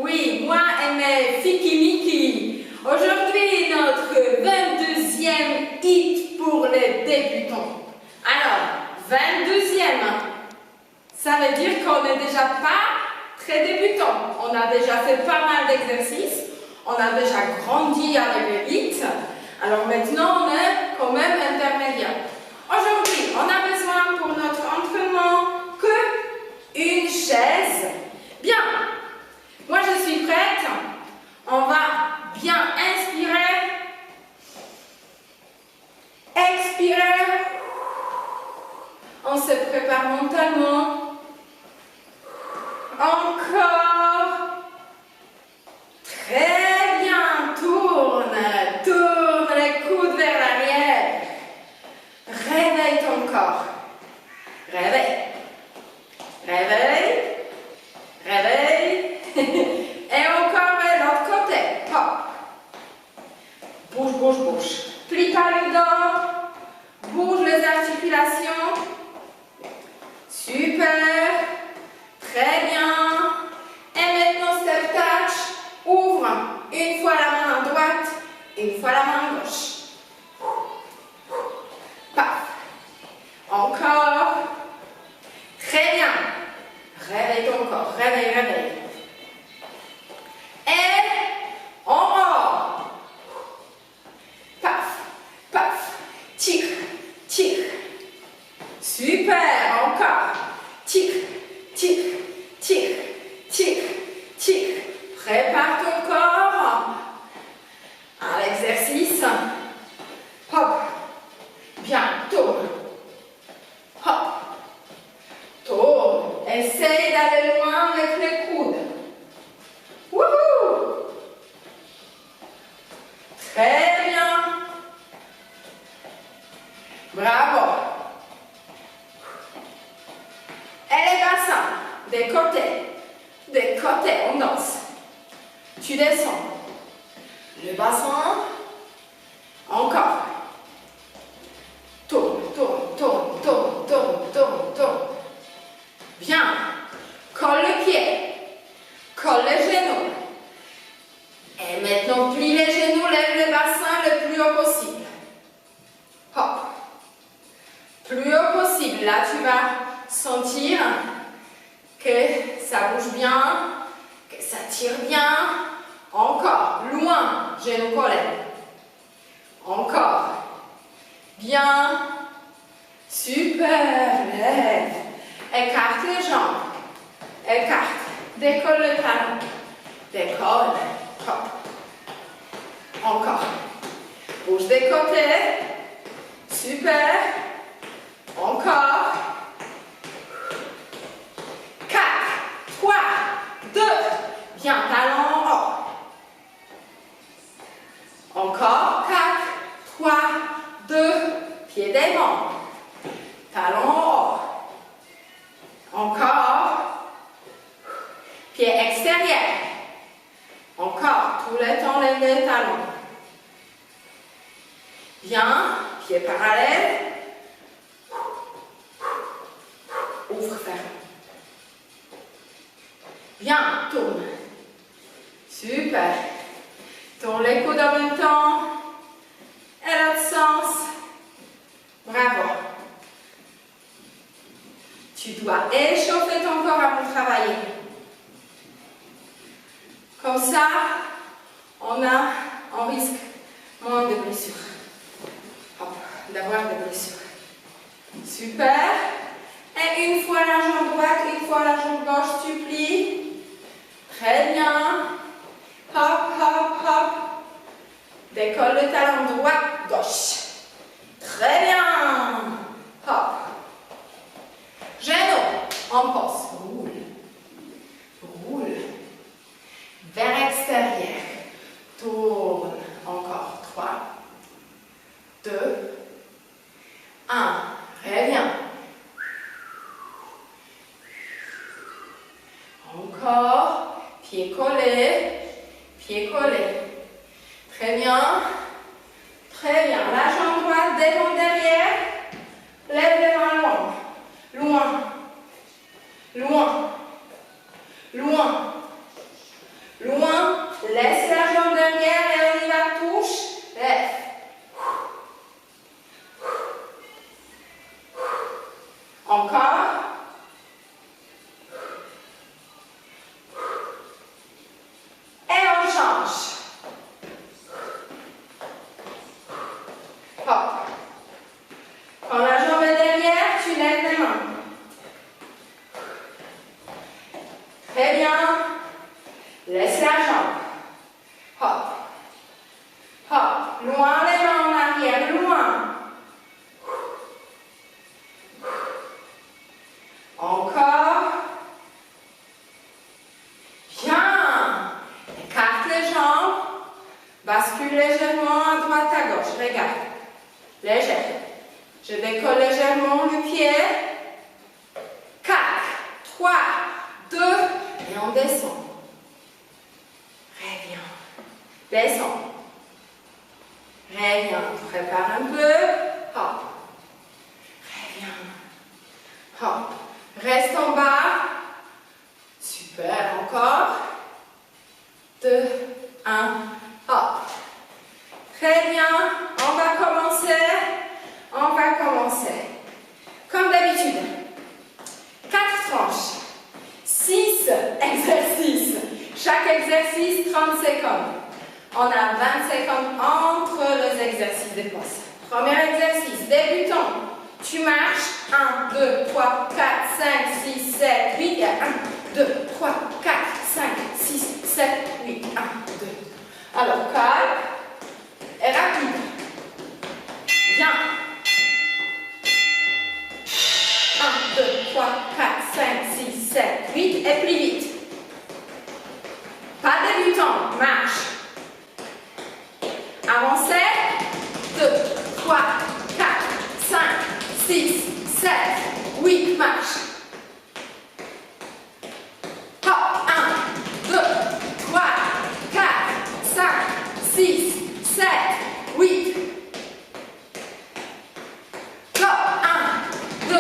Oui, moi et mes Fiki-Miki. Aujourd'hui, notre 22e hit pour les débutants. Alors, 22e, ça veut dire qu'on n'est déjà pas très débutant. On a déjà fait pas mal d'exercices. On a déjà grandi avec les hits. Alors maintenant, on est quand même intermédiaire. Aujourd'hui, on a besoin pour notre entraînement que une chaise. Bien. Moi, je suis prête. On va bien inspirer. Expirer. On se prépare mentalement. Encore. Très bien. Tourne. Tourne les coudes vers l'arrière. Réveille ton corps. Réveille. Réveille. Réveille. Et encore l'autre côté. Hop. Bouge, bouge, bouge. Plie par le dos. Bouge les articulations. Super. Très bien. Et maintenant, step touch. Ouvre une fois la main à droite, une fois la main à gauche. Paf. Encore. Très bien. Réveille ton corps. Réveille, réveille. Et on mord. Paf, paf. Tire, tire. Super. Encore. Tire, tire, tire, tire, tire. Prépare ton corps à l'exercice. Hop. Bien. Tourne. Hop. Tourne. Essaye d'aller loin avec les coudes. Wouhou! Très bien. Bravo. Et les bassins. Des côtés. Des côtés, on danse. Tu descends. Le bassin. Encore. Tourne, tourne, tourne, tourne, tourne, tourne, tourne. Bien. Colle le pied. Colle les genoux. Et maintenant, plie les genoux, lève le bassin le plus haut possible. Hop. Plus haut possible. Là, tu vas sentir que ça bouge bien, que ça tire bien. Encore. Loin. Genoux collés. Encore. Bien. Super. Lève. Écarte les jambes. Écarte. Décolle le talon. Décolle. Hop. Encore. Bouge des côtés. Super. Encore. 4, 3, 2. Bien, talon en haut. Encore. 4, 3, 2. Pied devant. Talon en haut. Encore. Pied extérieur. Encore. Tout le temps, lève les talons. Bien. Pied parallèle. Ouvre, ferme. Bien. Tourne. Super. Tourne les coudes en même temps. Et l'autre sens. Bravo. Tu dois échauffer ton corps avant de travailler. Comme ça, on risque moins de blessures. Hop, d'avoir des blessures. Super. Et une fois la jambe droite, une fois la jambe gauche, tu plies. Très bien. Hop, hop, hop. Décolle le talon droit, gauche. Très bien. Hop. Genoux, on pose. Roule. Roule. Vers extérieur. Tourne. Encore. 3, 2, 1. Reviens. Encore. Pied collé. Pied collé. Très bien. Très bien. La jambe droite devant derrière. Lève les mains loin. Loin. Loin. Loin. bien. Laisse la jambe. Hop. Hop. Loin les mains en arrière, loin. Encore. Bien. Écarte les jambes. Bascule légèrement à droite, à gauche. Regarde. Légère. Je décolle légèrement le pied. 4, 3, 2, et on descend. Très bien. Descends. Très bien. Prépare un peu. Hop. Très bien. Hop. Reste en bas. Super. Encore. 2, 1. Hop. Très bien. On va commencer. On va commencer. Comme d'habitude. 4 tranches. 6 exercices. Chaque exercice, 30 secondes. On a 20 secondes entre les exercices de pause. Premier exercice, débutant. Tu marches. 1, 2, 3, 4, 5, 6, 7, 8. 1, 2, 3, 4, 5, 6, 7, 8. 1, 2. Alors, calme et rapide. Bien. 1, 2, 3, 4, 5, 6, 7, 8 et plus vite. Pas débutant, marche. Avancez. 2, 3, 4, 5, 6, 7, 8, marche. Hop, 1, 2, 3, 4, 5, 6, 7, 8. Go, 1, 2,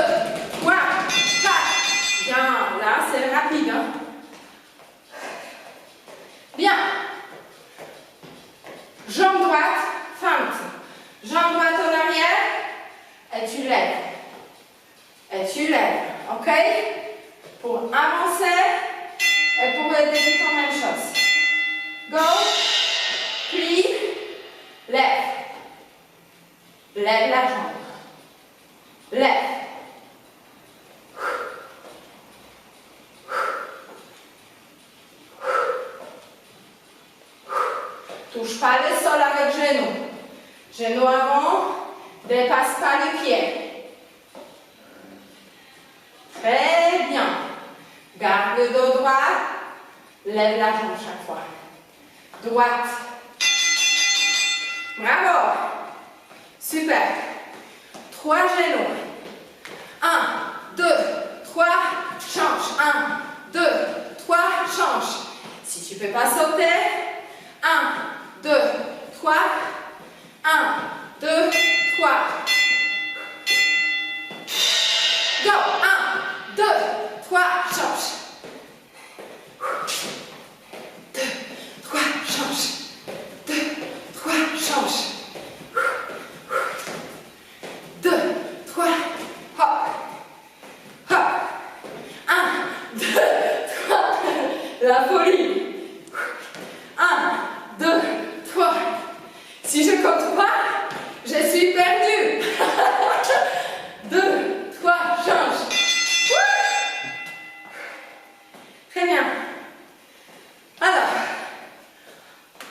3, 4. Bien, là c'est rapide. Hein? Bien. Jambe droite, feinte. Jambe droite en arrière. Et tu lèves. Et tu lèves. Ok? Pour avancer et pour les débutants, même chose. Go. Plie. Lève. Lève la jambe. Lève. Touche pas le sol avec genou. Genou avant, dépasse pas le pied. Très bien. Garde le dos droit. Lève la jambe chaque fois. Droite. Bravo. Super. 3 genoux. 1, 2, 3, change. 1, 2, 3, change. Si tu ne peux pas sauter, 1, 2, 3, 1, 2, 3. Go, 1, 2, 3, change. 2, 3, change. 2, 3, change. 2, 3, hop, hop. 1, 2, 3, la folie. 1, 2, 3. Si je compte pas, je suis perdue. 2, 3, change. Très bien. Alors,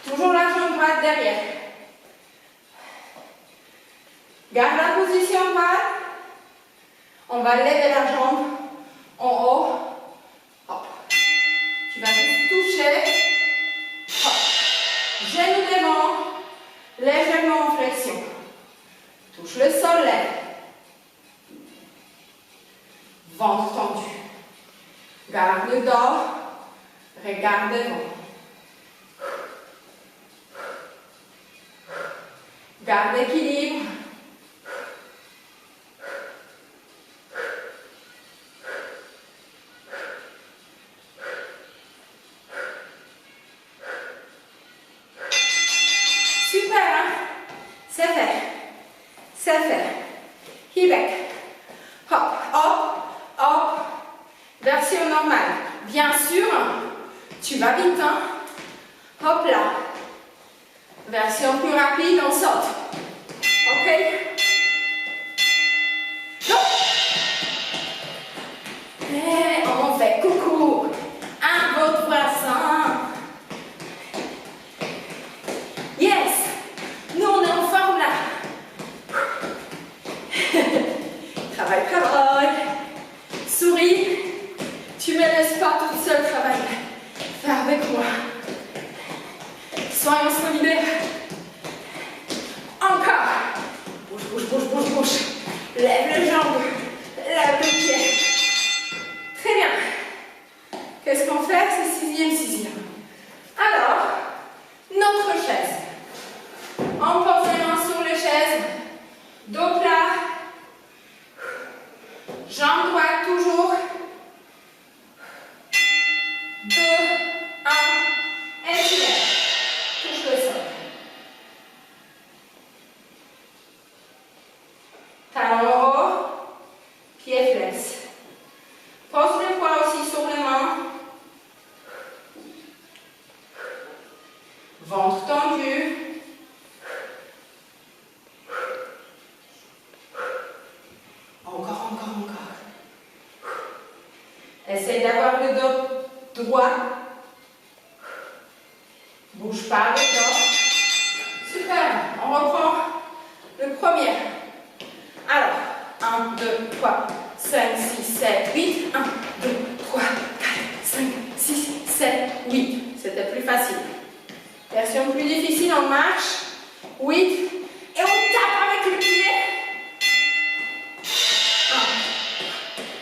toujours la jambe droite derrière. Garde la position droite. On va lever la jambe en haut. Hop. Tu vas juste toucher. Hop. Genou devant. Légèrement en flexion. Touche le sol, lève. Ventre tendu. Garde le dos. Regarde devant. Garde l'équilibre. Super, hein? C'est fait. C'est fait. Hibec. Hop, hop, hop. Version normale. Bien sûr, tu vas vite, hein? Hop là. Version plus rapide, on saute. Ok? Go! Et on fait coucou. Un, votre avec moi. Soyons solidaires. Encore. Bouge, bouge, bouge, bouge, bouge. Lève les jambes. Lève les pieds. Très bien. Qu'est-ce qu'on fait? C'est 6e. Alors, notre chaise. On pose les mains sur les chaises. Dos plat. Jambes droites toujours. 2, 1, et tu lèves. Touche le sol. Talon haut, pied flex. Pose les poids aussi sur les mains. Ventre tendu. Encore. Essaye d'avoir le dos droit. Bouge pas le dos. Super. On reprend le premier. Alors, 1, 2, 3, 5, 6, 7, 8. 1, 2, 3, 4, 5, 6, 7, 8. C'était plus facile. Version plus difficile, on marche. 8. Et on tape avec le pied. 1,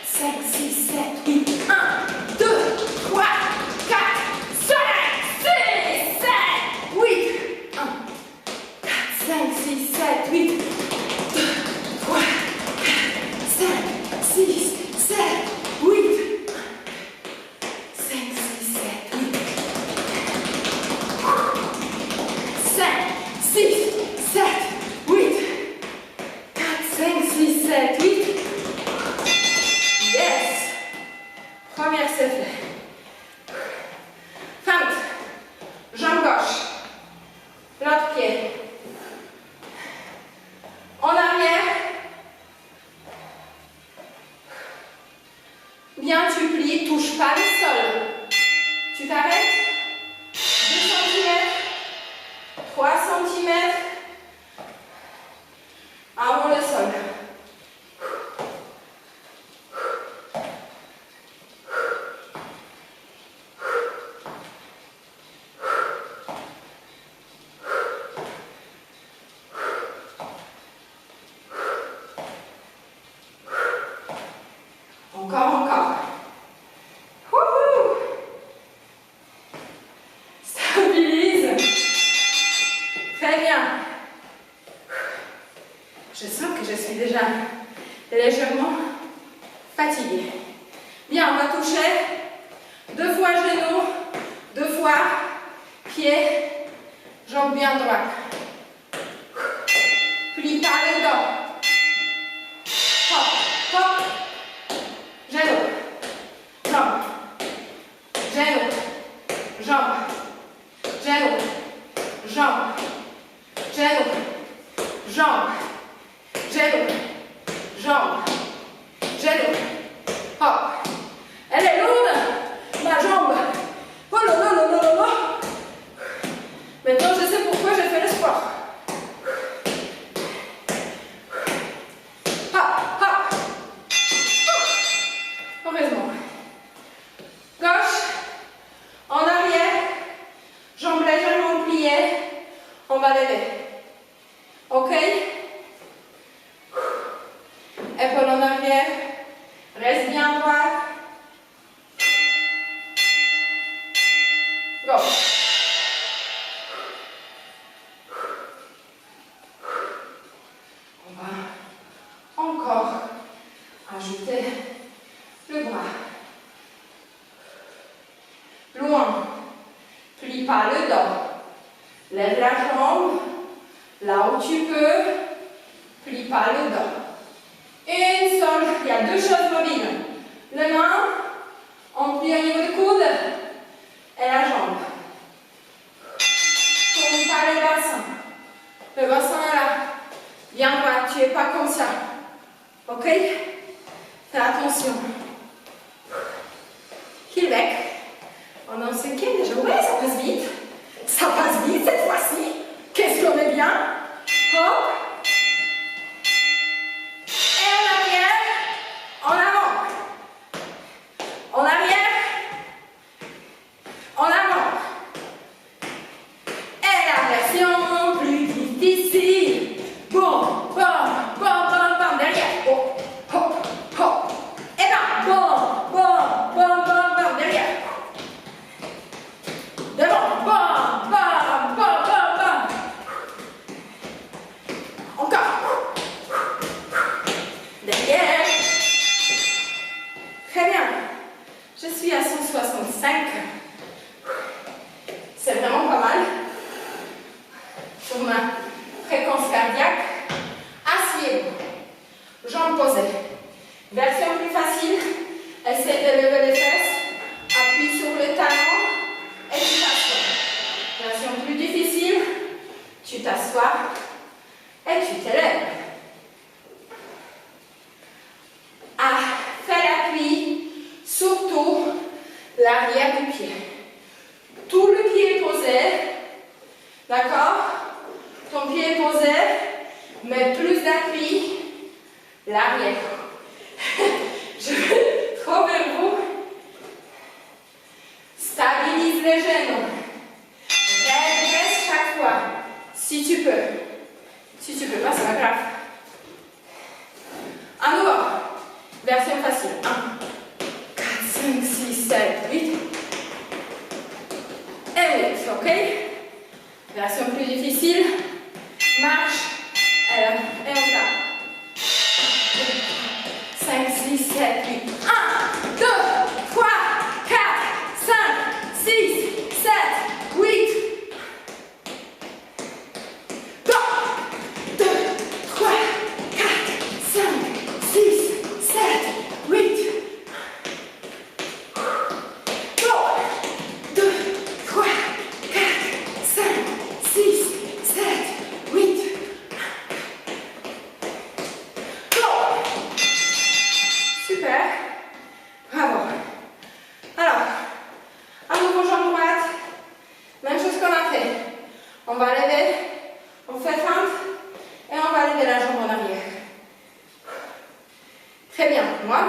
5, 6, 7, 8. 1, 2, 3, 4, 5, 6, 7, 8. 1, 4, 5, 6, 7, 8. 2, 3, 4, 5, 6, 7, 8. 5, 6, 7, 8. 5, 6, 7, 8. 4, 5, 6, 7, 8. Yes! Première, c'est fait. Feinte. Jambe gauche. L'autre pied. En arrière. Bien, tu plies, touche pas le sol. Tu t'arrêtes. 2 cm. 3 cm. Avant le sol. Encore. Wouhou! Stabilise. Très bien. Je sens que je suis déjà légèrement fatiguée. Bien, on va toucher 2 fois genou, 2 fois pied, jambe bien droite. Plie pas le dos. Hop, hop. Genou, jambe, genou, jambe, genou, jambe, genou, jambe, genou, jambe, genou, hop. Elle est lourde, ma jambe. Oh là là là là là là. Maintenant, je sais pourquoi j'ai fait le sport. Heureusement. Gauche, en arrière, jambes légèrement pliées, on va lever. Ok? Épaules en arrière, reste bien droit. Gauche. On va encore ajouter le bras. Loin. Plie pas le dos. Lève la jambe. Là où tu peux. Plie pas le dos. Une seule. Il y a 2 choses mobiles. Les mains. On plie au niveau du coude. Et la jambe. Tourne pas le bassin. Le bassin est là. Bien droit. Tu n'es pas comme ça. Ok? Fais attention. Heel back. On est en 5e déjà. Ouais, ça passe vite. Ça passe vite cette fois-ci. Qu'est-ce qu'on est bien. Hop. Et en arrière. En avant. En arrière. En avant. sur ma fréquence cardiaque. Asseyez-vous. Jambes posées. Version plus facile. Essayez de lever les fesses. Appuie sur le talon. Et tu t'assois. Version plus difficile. Tu t'assois. Et tu t'élèves. Fais l'appui. Surtout l'arrière du pied. Tout le pied est posé. D'accord? Ton pied est posé, mais plus d'appui, l'arrière. Je vais trop vers vous. Stabilise les genoux. Redresse chaque fois, si tu peux. Si tu peux pas, c'est pas grave. À nouveau. Version facile. 1, 4, 5, 6, 7, 8. Et 8, ok? Version plus difficile. Marche. Et on tape. 5, 6, 7, 8. 1, 2, 3, 4, 5, 6, 7, 8. 2, 3, 4, 5, 6, 7, 8. 2, 3, 4, 5, 6, 7, 8. Super. Bravo. Alors, à nouveau jambe droite. Même chose qu'on a fait. On va lever, on fait feinte et on va lever la jambe en arrière. Très bien. Moi,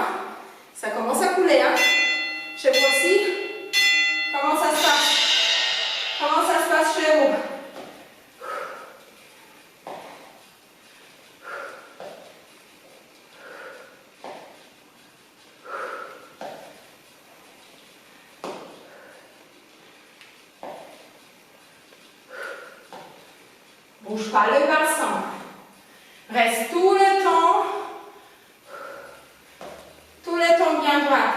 ça commence à couler. Hein. Chez vous aussi. Comment ça se passe? Comment ça se passe chez vous? Bouge pas le bassin. Reste tout le temps bien droit.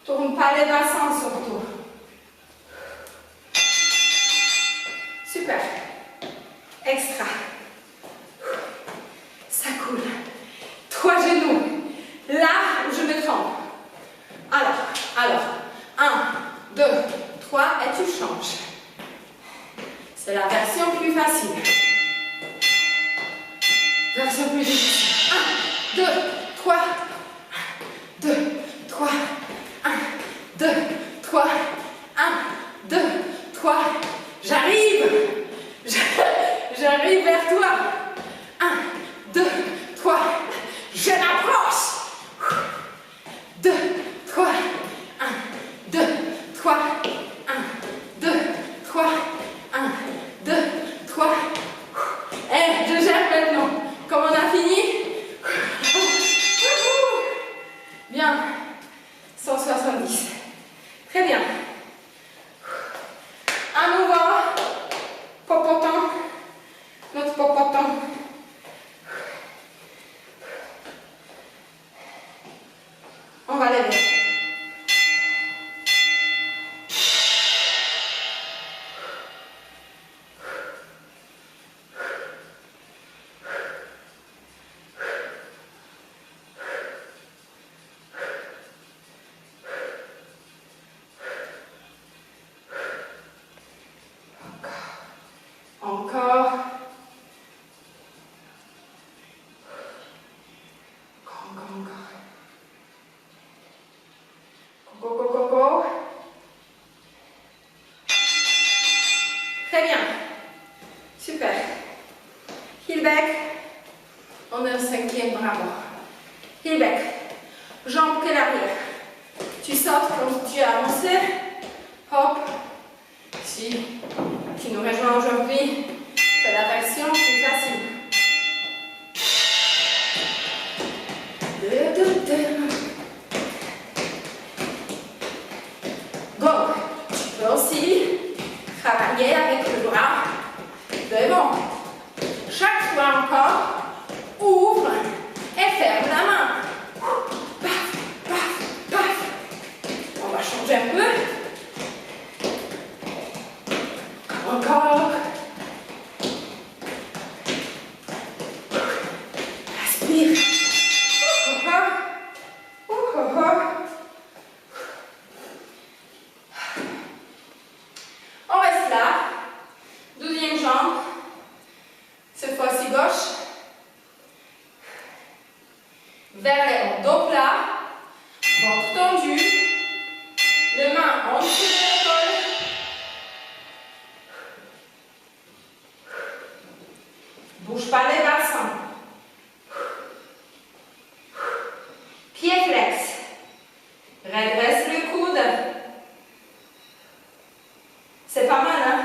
Tourne pas les bassins surtout. Super. Extra. Ça coule. 3 genoux. Là où je me trempe. Alors. 1, 2, 3 et tu changes. C'est la version plus facile. Version plus difficile. 1, 2, 3. 1, 2, 3. 1, 2, 3. 1, 2, 3. J'arrive. J'arrive vers toi. 1, 2, 3. Je l'approche. 2, 3. 1, 2, 3. 1, 2, 3. 1, 2, 3. Et je gère maintenant. Comme on a fini. Bien. 170. Très bien. À nouveau. Popotin. Notre popotin. On va lever. Encore. Go. Très bien. Super. Heel back. On est au 5e, bravo. Heel back. Jambe que l'arrière. Tu sautes comme tu as avancé. Hop. Si tu nous rejoins aujourd'hui, c'est la version plus facile. 2, 2, 2. Go. Tu peux aussi travailler avec le bras devant. Chaque fois encore, ouvre et ferme la main. Paf, paf, paf. On va changer un peu. Encore. bouge pas les bassins. Pied flex. Redresse le coude. C'est pas mal, hein?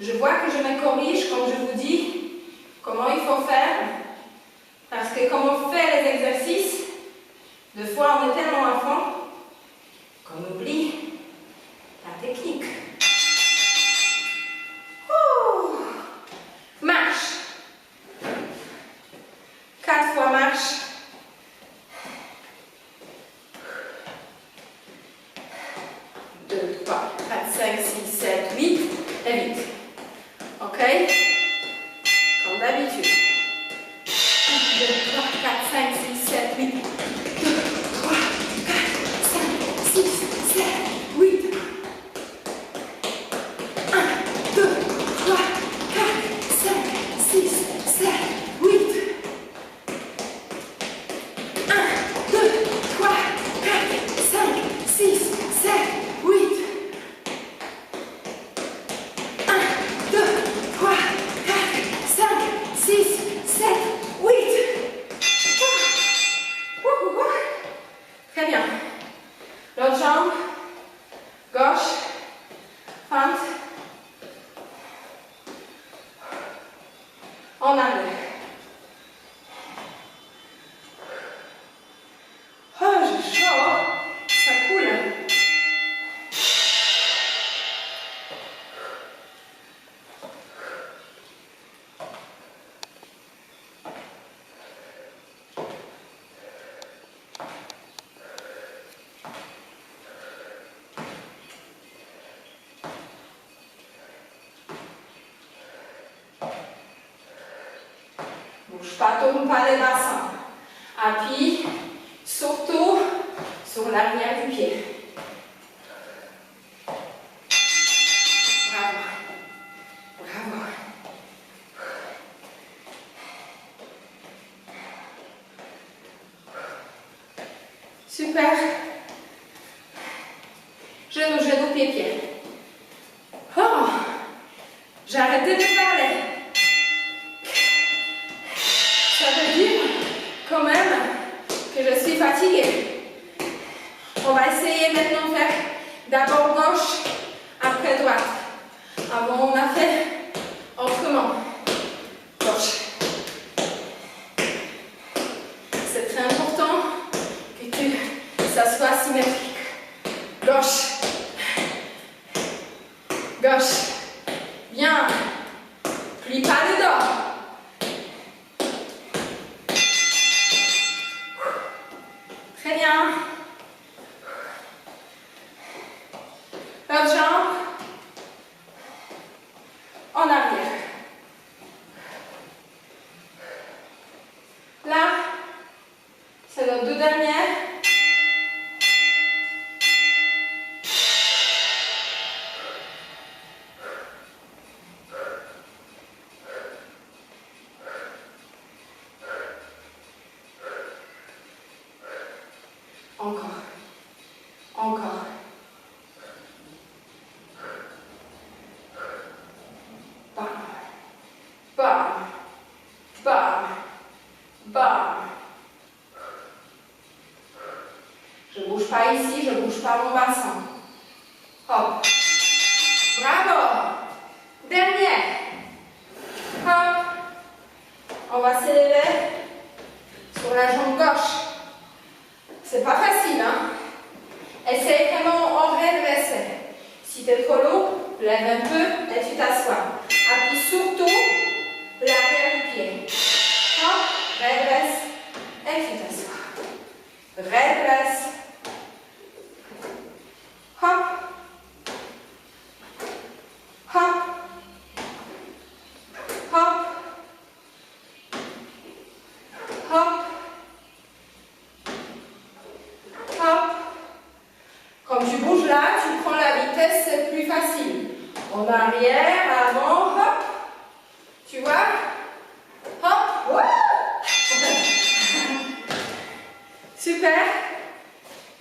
Je vois que je me corrige quand je vous dis comment il faut faire. Parce que quand on fait les exercices, des fois on est tellement à fond qu'on oublie la technique. Oh. Marche. 4 fois marche. 2, 3, 4, 5, 6, 7, 8 et vite. Ok? Comme d'habitude. 1, 2, 3, 4, 5, 6, 7, 8. 2, 3, 4, 5, 6, 7, 8. 1, 2, 3, 4, 5, 6, 7, 8. 1, 2, 3, 4, 5, 6, 7, 8. 1, 2, 3, 4, 5, 6, 7, 8. Très bien. L'autre jambe, gauche, fente, en arrière. Oh, j'ai chaud, ça coule. Bouge pas, tourne pas les bassins. Appuie surtout sur l'arrière du pied. Bravo. Bravo. Super. Genou, genou, pied, pied. Oh, j'ai arrêté de parler. Ça veut dire quand même que je suis fatiguée. On va essayer maintenant de faire d'abord gauche, après droite. Avant, on a fait autrement. Gauche. C'est très important que ça soit symétrique. Gauche. Gauche. Bien. Plie pas le dos. Très bien. L'autre jambe. En arrière. Là, c'est nos 2 dernières. Encore. Encore. Bam. Bam. Bam. Bam. Je ne bouge pas ici, je ne bouge pas mon bassin. Hop. Bravo. Dernière. Hop. On va s'élever sur la jambe gauche. C'est pas facile, hein? Essaye vraiment en redresser. Si tu es trop lourd, lève un peu et tu t'assois. Appuie surtout l'arrière du pied. Hop, redresse et tu t'assois. Redresse. Hop. Hop. Hop. Hop. Hop. Comme tu bouges là, tu prends la vitesse, c'est plus facile. En arrière, avant, hop. Tu vois? Hop. Ouais. Super.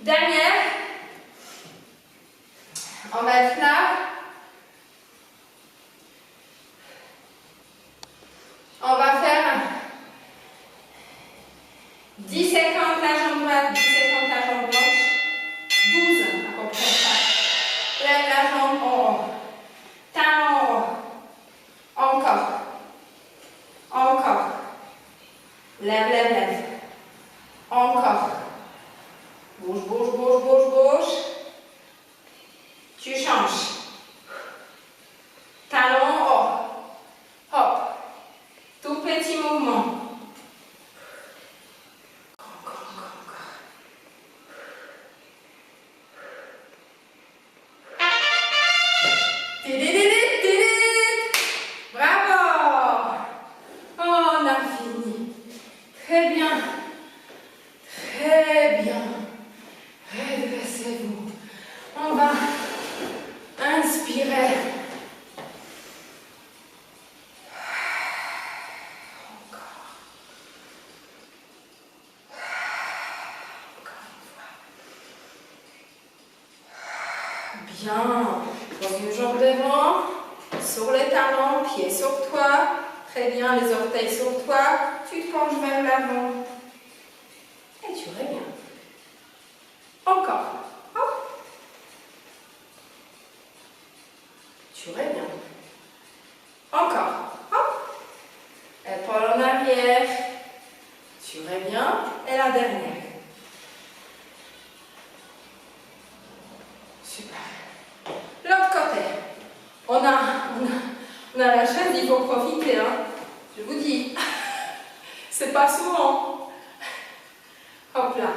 Dernière. On va être là. On va faire jambe en haut. Talon en haut. Encore. Encore. Lève, lève, lève. Encore. Bouge, bouge, bouge, bouge, bouge. Tu changes. Talon en haut. Hop. Tout petit mouvement. Encore, encore, encore. Tidididit, tididit. Bravo. Oh, on a fini. Très bien. Très bien. Redressez-vous. On va inspirer. Bien. Donc une jambe devant, sur les talons, pieds sur toi. Très bien, les orteils sur toi. Tu te penches vers l'avant. Et tu reviens. Encore. Hop. Tu reviens. Encore. Hop. Épaule en arrière. Tu reviens. Et la dernière. Super. L'autre côté. On a la chaise, il faut profiter. Hein. Je vous dis. C'est pas souvent. Hop là.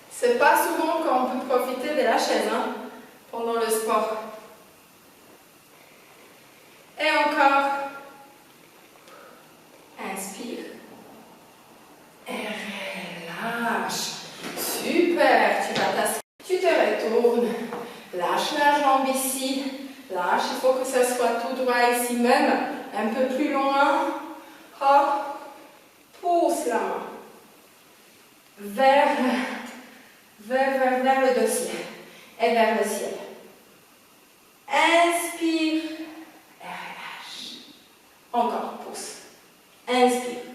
C'est pas souvent qu'on peut profiter de la chaise hein, pendant le sport. Et encore. Inspire. Et relâche. Super. Tu vas t'asseoir. Tu te retournes. Lâche la jambe ici. Lâche. Il faut que ça soit tout droit ici même. Un peu plus loin. Hop. Pousse la main. Vers le dossier et vers le ciel. Inspire et relâche. Encore, pousse. Inspire.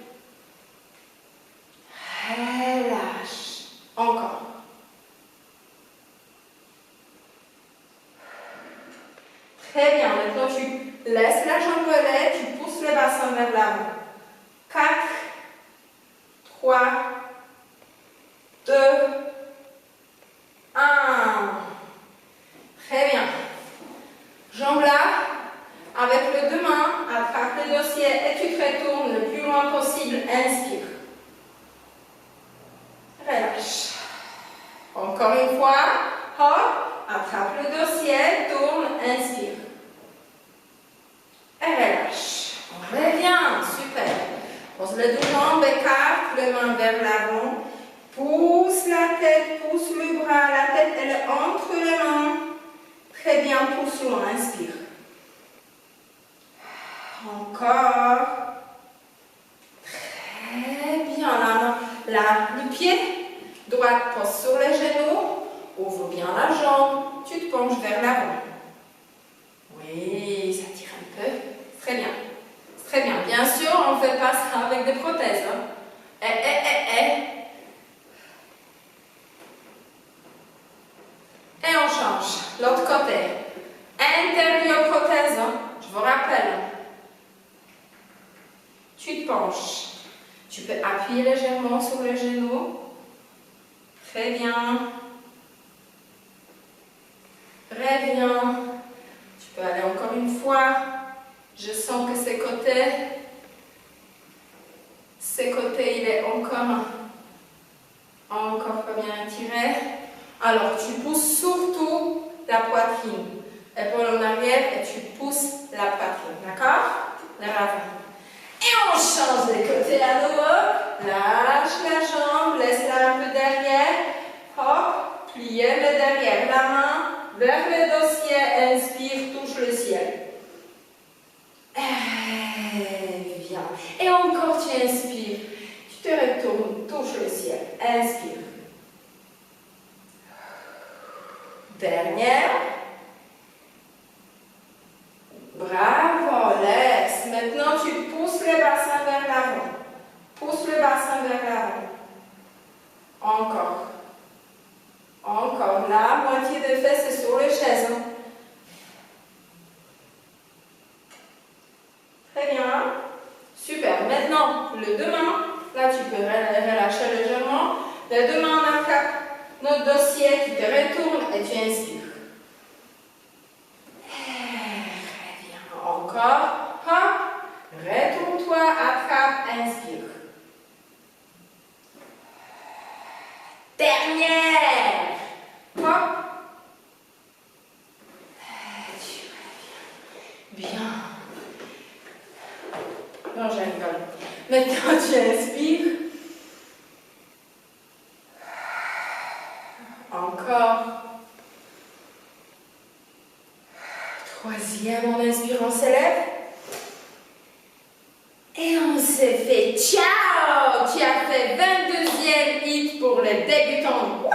Relâche. Encore. Très bien. Maintenant, tu laisses la jambe relais, tu pousses le bassin vers l'avant. 4, 3, 2, 1. Très bien. Jambes là, avec les deux mains, attrape le dossier et tu te retournes le plus loin possible. Inspire. Relâche. Encore une fois. Hop, attrape le dossier, tourne, inspire. Et relâche. On revient. Super. Pose les deux jambes, écarte les mains vers l'avant. Pousse la tête, pousse le bras, la tête elle est entre les mains. Très bien, pousse loin, inspire. Encore. Très bien, le pied droit pose sur les genoux, ouvre bien la jambe, tu te penches vers l'avant. Oui, ça tire un peu. Très bien. Très bien. Bien sûr, on ne fait pas ça avec des prothèses. Hein. Et on change. L'autre côté. Intérieur prothèse. Hein. Je vous rappelle. Tu te penches. Tu peux appuyer légèrement sur les genoux. Très bien. Très bien. Tu peux aller encore une fois. Je sens que ces côtés, il est encore pas bien étiré. Alors, tu pousses surtout la poitrine. Épaule en arrière et tu pousses la poitrine. D'accord? Vers l'avant. Et on change de côté à nouveau. Lâche la jambe, laisse-la un peu derrière. Hop, pliez le derrière. La main vers le dossier. Inspire, touche le ciel. Et viens. Et encore, tu inspires. Tu te retournes, touche le ciel. Inspire. Dernière. Bravo, laisse. Maintenant, tu pousses le bassin vers l'avant. Pousse le bassin vers l'avant. Encore. Encore. La moitié des fesses le dossier, tu te retournes et tu inspires. Reviens encore. Hop. Retourne-toi, attrape, inspire. Dernière. Hop. Tu reviens. Bien. Non, je rigole. Maintenant, tu inspires. Encore. Troisième, en inspirant, on s'élève. Et on se fait ciao! Tu as fait 22e hit pour les débutants.